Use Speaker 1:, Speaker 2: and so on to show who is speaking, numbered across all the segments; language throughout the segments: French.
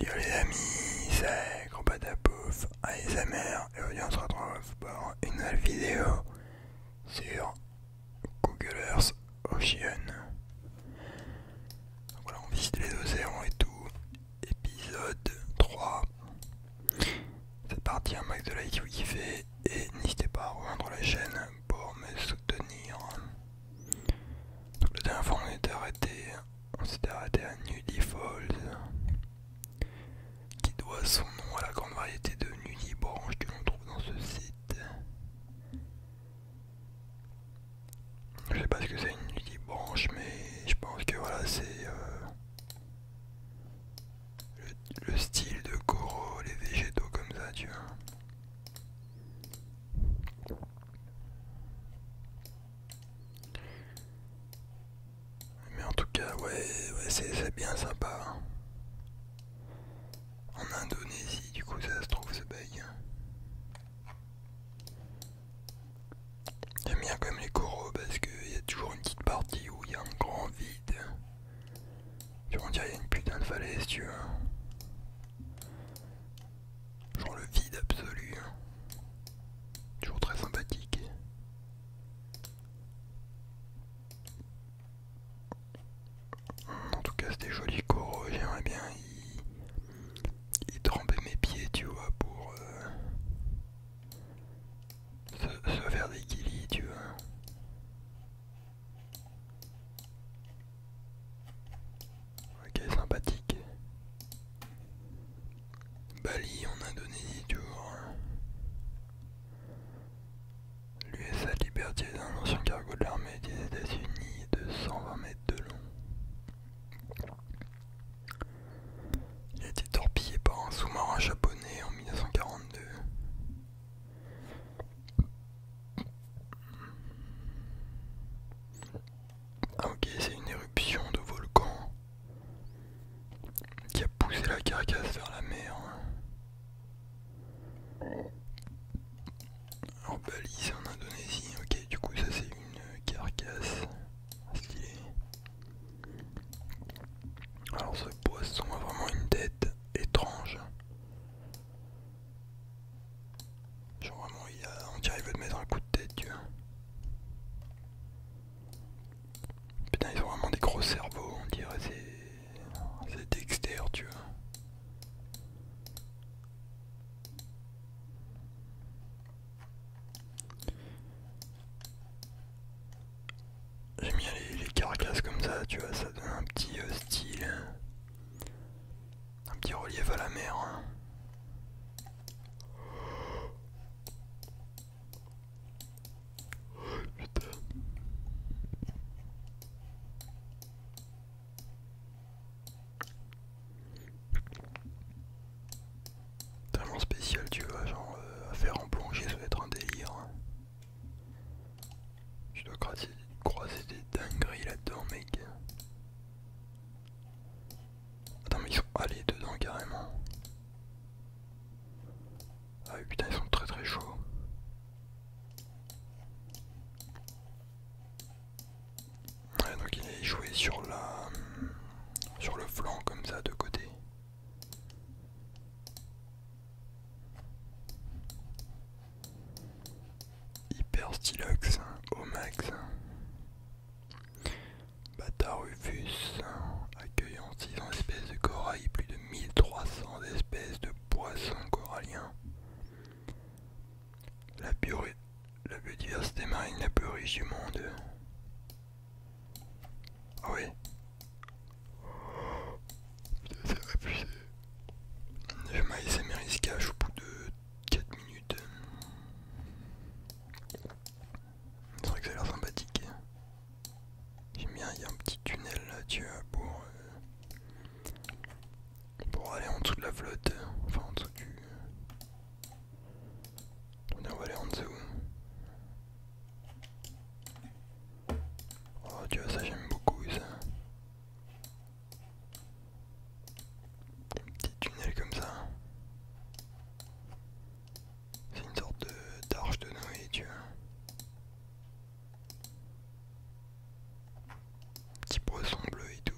Speaker 1: Yo les amis, c'est Gros Patapouf, ASMR, et aujourd'hui on se retrouve pour une nouvelle vidéo sur Google Earth Ocean. Donc voilà, on visite les océans et tout, épisode 3. C'est parti, un max de like si vous kiffez, et n'hésitez pas à rejoindre la chaîne pour me soutenir. Donc la dernière fois on s'était arrêté à Nudie Falls, qui doit son nom à la grande variété de nudibranches que l'on trouve dans ce site. Je sais pas ce que c'est une nudibranche, mais je pense que voilà, c'est le style de coraux, les végétaux comme ça, tu vois. Mais en tout cas, ouais c'est bien sympa. En Indonésie, du coup, ça se trouve ce bail. J'aime bien quand même les coraux parce qu'il y a toujours une petite partie où il y a un grand vide. Tu vois, on dirait qu'il y a une putain de falaise, tu vois. Genre le vide absolu. Toujours très sympathique. En tout cas, c'était joli coraux. J'aimerais bien y tremper mes pieds, tu vois, pour se faire des guilis, tu vois. Ok, sympathique. Bali en Indonésie, toujours. L'USA Liberty est un ancien cargo de l'armée des États-Unis de 120 mètres de long. Il a été torpillé par un sous-marin japonais en 1942. Ah ok, c'est une éruption de volcan qui a poussé la carcasse vers la mer. En Bali, c'est en Indonésie. Ok, du coup ça c'est une carcasse. Stylé. Alors ce poisson a vraiment une tête étrange. Genre vraiment, on dirait qu'il veut te mettre un coup de tête, tu vois. Putain, ils ont vraiment des gros cerveaux, on dirait c'est Dexter, tu vois. J'aime bien les carcasses comme ça, tu vois, ça donne un petit style, un petit relief à la mer. Hein. Putain. Tellement spécial, tu vois, genre à faire en plongée, ça va être un délire. Hein. Tu dois croiser des dingueries là-dedans, mec. Attends, mais ils sont allés dedans carrément. Ah oui, putain, ils sont très très chauds. Ouais, donc il est joué sur le flanc comme ça de côté. Hyper stylox, au max. Bata Rufus, accueillant 600 espèces de corail et plus de 1300 espèces de poissons coralliens. La, la biodiversité marine la plus riche du monde. Ah ouais. Putain, c'est abusé. Je m'ASMR il se cache au bout de 4 minutes. C'est vrai que ça a l'air sympathique. J'aime bien, il y a un petit tunnel là, tu vois, pour aller en dessous de la flotte. Enfin, en dessous du. On va aller en dessous. Oh, tu vois, ça j'aime beaucoup ça. Petit tunnel comme ça. C'est une sorte d'arche de Noé, tu vois. Petit poisson bleu et tout.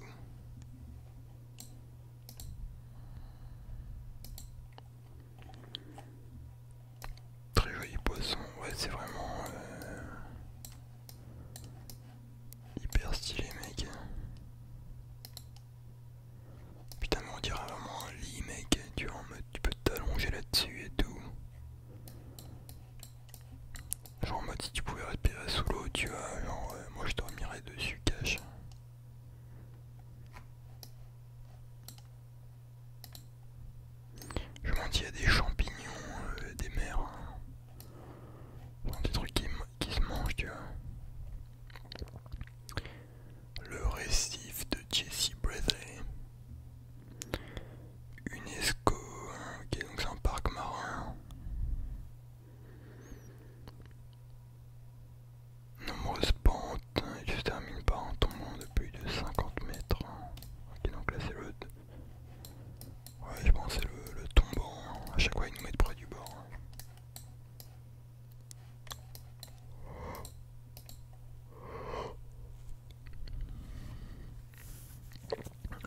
Speaker 1: chaque fois ils nous mettent près du bord.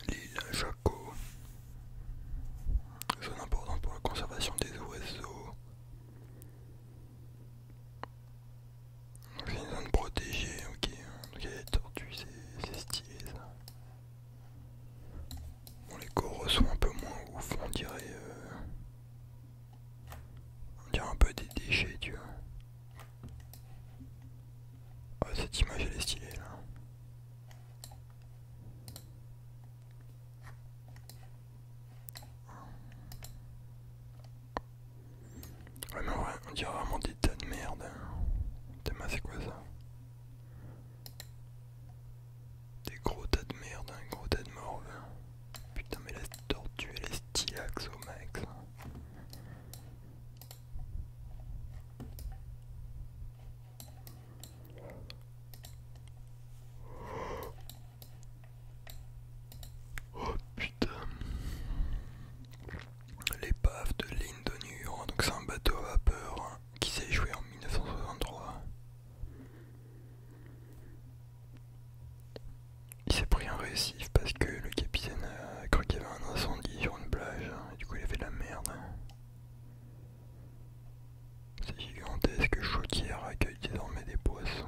Speaker 1: L'île Jaco, zone importante pour la conservation des oiseaux. C'est une zone protégée, ok. Donc il y a des tortues, c'est stylé ça. Bon, les coraux sont un peu moins ouf, on dirait un peu des déchets, tu vois. Oh, cette image elle est stylée là. Ouais mais en vrai, on dirait vraiment des tas de merde. Putain, c'est quoi ça? Des gros tas de merde, un gros tas de morve. Putain mais la tortue elle est stylax au max. Oh putain. L'épave de l'Indonur, donc c'est un bateau à vapeur qui s'est échoué en 1963. Il s'est pris un récif parce que le capitaine a cru qu'il y avait un incendie sur une plage et du coup il a fait de la merde. Cette gigantesque chaudière accueille désormais des poissons.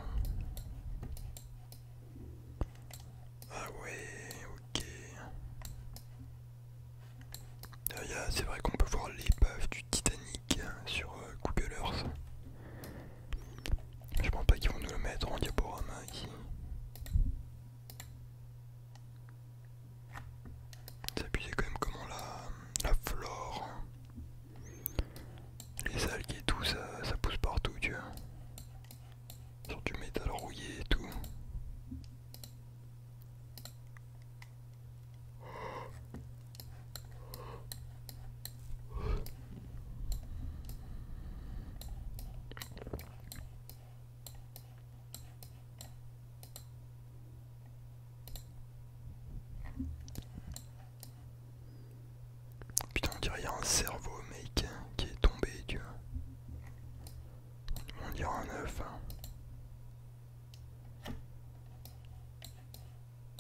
Speaker 1: Ah ouais, ok. C'est vrai qu'on peut voir l'épave du Titanic sur Google Earth. Je pense pas qu'ils vont nous le mettre en diaporama ici. C'est abusé quand même comment la flore, les algues et tout, ça pousse partout, tu vois. Sur du métal rouillé et tout. Putain, on dirait qu'il y a un cerveau, mec, qui est tombé, tu vois. On dirait un œuf.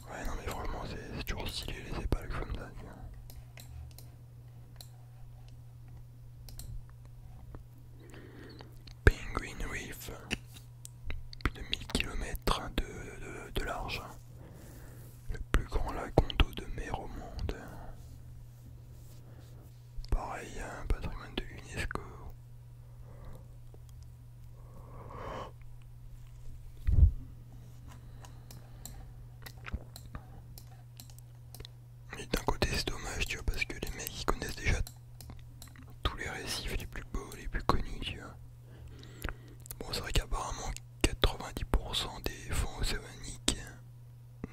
Speaker 1: Ouais, non, mais vraiment, c'est toujours stylé les épaules comme ça, tu vois. Penguin Reef, plus de 1000 km de large. Le plus grand lac d'eau de mer au monde. Pareil, un patrimoine de l'UNESCO. Et d'un côté c'est dommage, tu vois, parce que les mecs ils connaissent déjà tous les récifs les plus beaux, les plus connus, tu vois. Bon, c'est vrai qu'apparemment 90% des fonds océaniques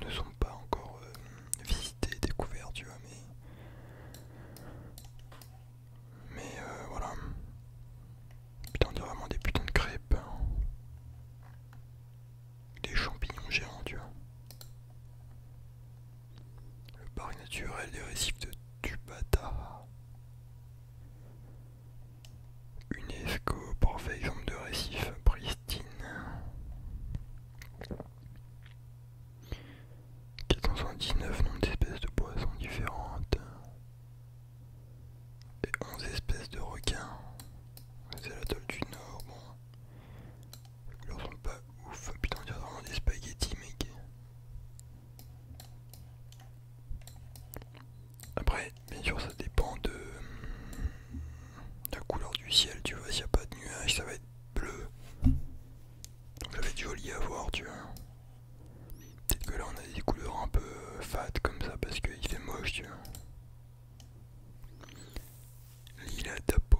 Speaker 1: ne sont pas encore visités, découverts, tu vois, mais voilà. Putain, on dirait vraiment des putains de crêpes. Des champignons géants, tu vois. Le parc naturel des récifs de Tubata. UNESCO, parfait exemple de récif pristine. 479 noms d'espèces de poissons différentes. Et 11 espèces de requins. C'est l'atoll du Nord, bon. Les couleurs sont pas ouf. Putain, on dirait vraiment des spaghettis, mec. Après, bien sûr, ça dépend de la couleur du ciel, tu vois. S'il n'y a pas de nuages, ça va être bleu. Donc ça va être joli à voir, tu vois. Peut-être que là, on a des couleurs un peu fat comme ça parce qu'il fait moche, tu vois. L'île à Tapo,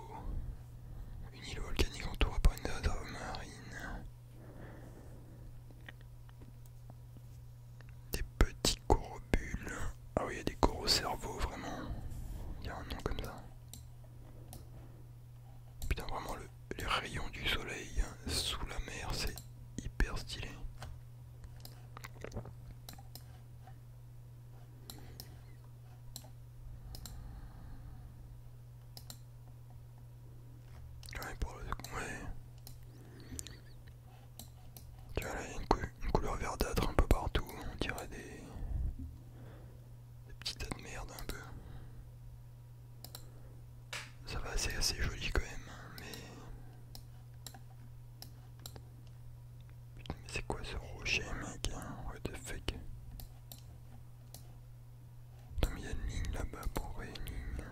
Speaker 1: une île volcanique entourée par une réserve marine. Des petits coraux-bulles. Ah oui, il y a des coraux-cerveaux, vraiment. Il y a un nom comme ça. Putain, vraiment, les rayons du soleil sous la mer, c'est hyper stylé. c'est assez joli quand même, mais... Putain, mais c'est quoi ce rocher, mec? What the fuck? Attends, mais il y a une ligne là-bas, pourquoi il y a une ligne?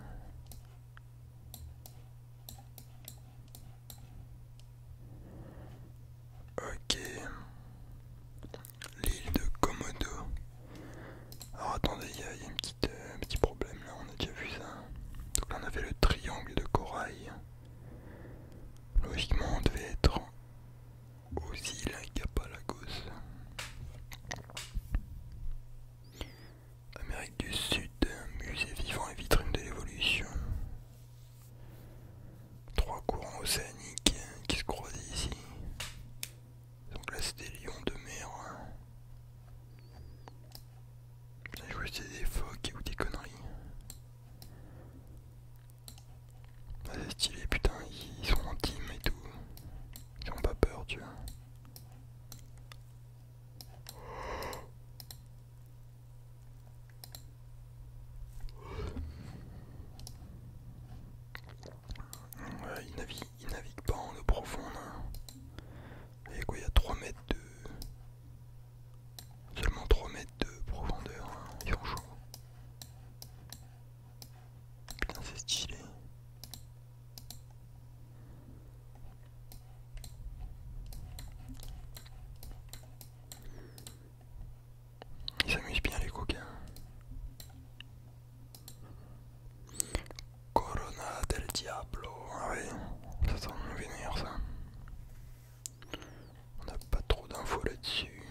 Speaker 1: Ok. L'île de Komodo. Alors attendez, il y a un petit problème là, on a déjà vu ça. Donc là on avait le triangle de corail. Logiquement on devait être aux îles Galapagos. Amérique du Sud, musée vivant et vitrine de l'évolution. Trois courants océaniques qui se croisent ici. Donc là c'est des lions de mer. Putain, je vois que c'est des phoques ou des conneries. Ah, c'est stylé, putain, ils sont en team et tout. Ils ont pas peur, tu vois. Ouais, ils naviguent pas en eau profonde. Hein. Et quoi, il y a 3 mètres de... Seulement 3 mètres de profondeur. Hein. Ils ont chaud. Putain, c'est stylé. Ils s'amusent bien les coquins. Corona del Diablo. Ah ouais, ça sent vénère ça. On n'a pas trop d'infos là-dessus.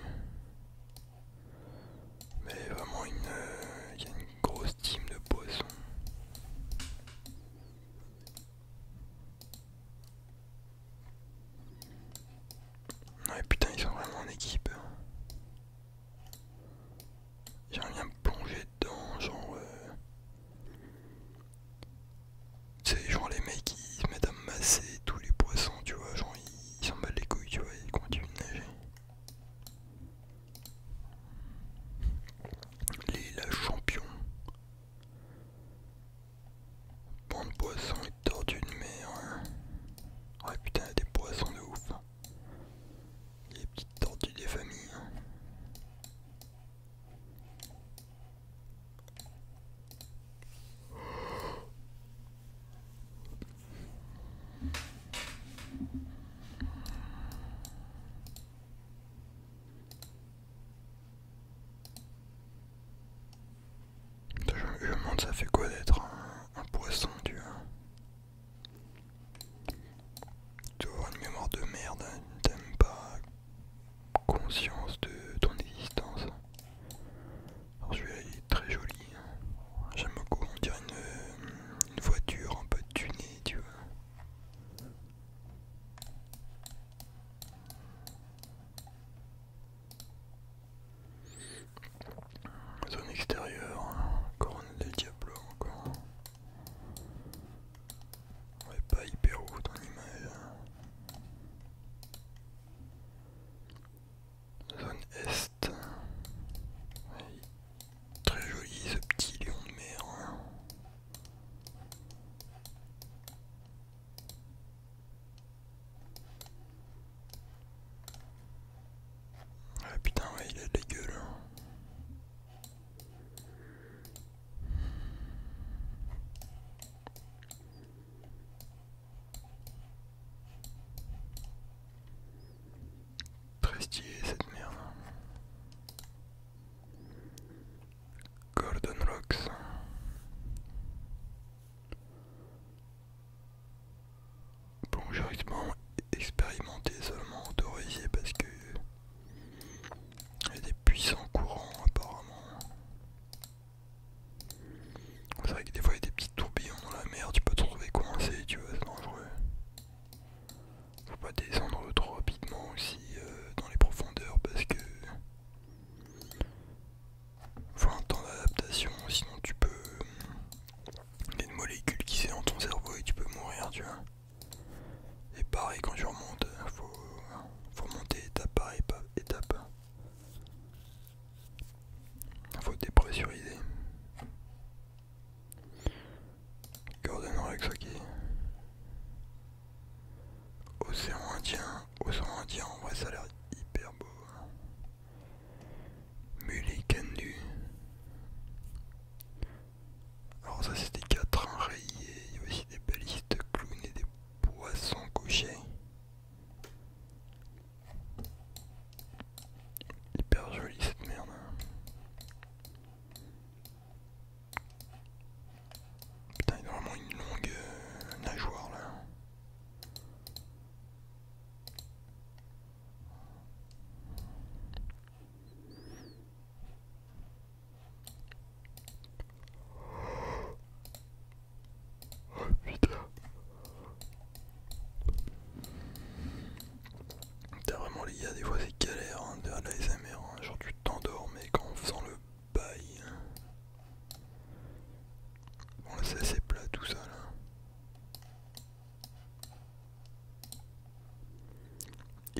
Speaker 1: Mais vraiment il y a une grosse team de poissons. Ouais putain ils sont vraiment en équipe. J'aimerais bien me plonger dedans, genre tu sais genre les mecs qui se mettent à masser tous les poissons tu vois.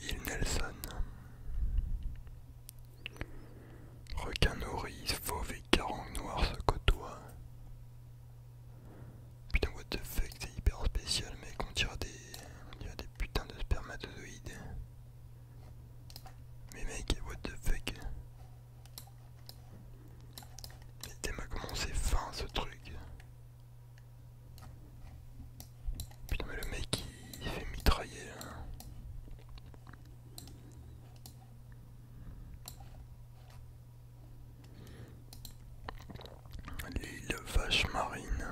Speaker 1: île Nelson. Requin nourrice, fauve et carangue noir se côtoient. Putain, what the fuck, c'est hyper spécial, mec. On dirait des putains de spermatozoïdes. Mais mec, what the fuck. Mais tellement comment c'est fin ce truc. Putain, mais le mec il fait mitrailler là. L'île vache marine.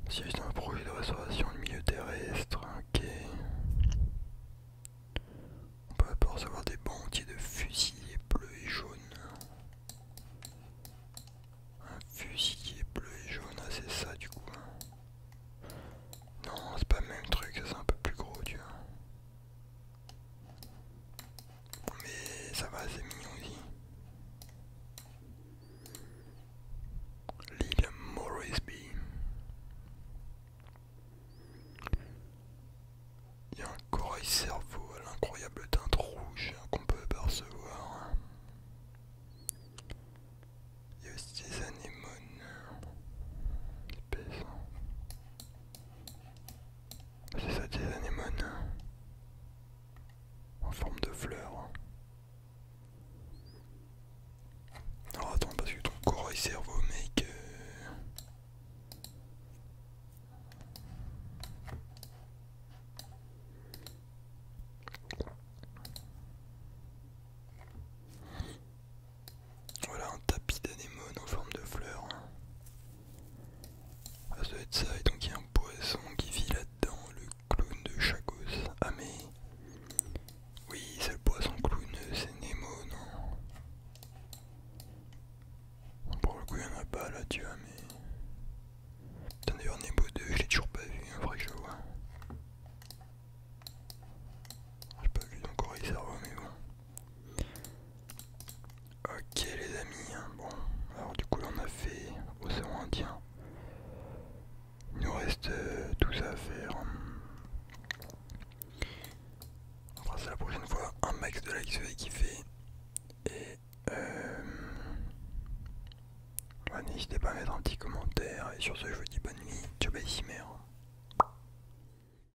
Speaker 1: Siège d'un projet de restauration du milieu terrestre, ok. On peut apercevoir des banquiers de fusiliers bleus et jaunes. Un fusilier bleu et jaune, ah c'est ça du coup. Non, c'est pas le même truc, ça c'est un peu plus gros, tu vois. Mais ça va, c'est mignon aussi. L'île Moresby. Il y a un corail cerveau à l'incroyable teinte rouge qu'on peut apercevoir. Il y a aussi des anémones. Espèce. C'est ça, des anémones. En forme de fleurs. Alors attends, parce que ton corail cerveau, mec. Voilà un tapis d'anémone en forme de fleurs. Ça doit être ça, et donc il y a un poisson qui vit là-dedans, le clown de Chagos. Ah mais... Oui, c'est le poisson clown, c'est Nemo, non? Pour le coup il y en a pas là, tu vois, mais... Putain, d'ailleurs Nemo 2, je l'ai toujours pas vu, il faudrait que je le vois. J'ai pas vu ton corail cerveau, mais bon. Ok les amis, hein, bon, alors du coup là on a fait Océan Indien. Il nous reste tout ça à faire. On fera ça la prochaine fois, un max de likes et kiffer. Et ouais, n'hésitez pas à mettre un petit commentaire. Et sur ce je vous dis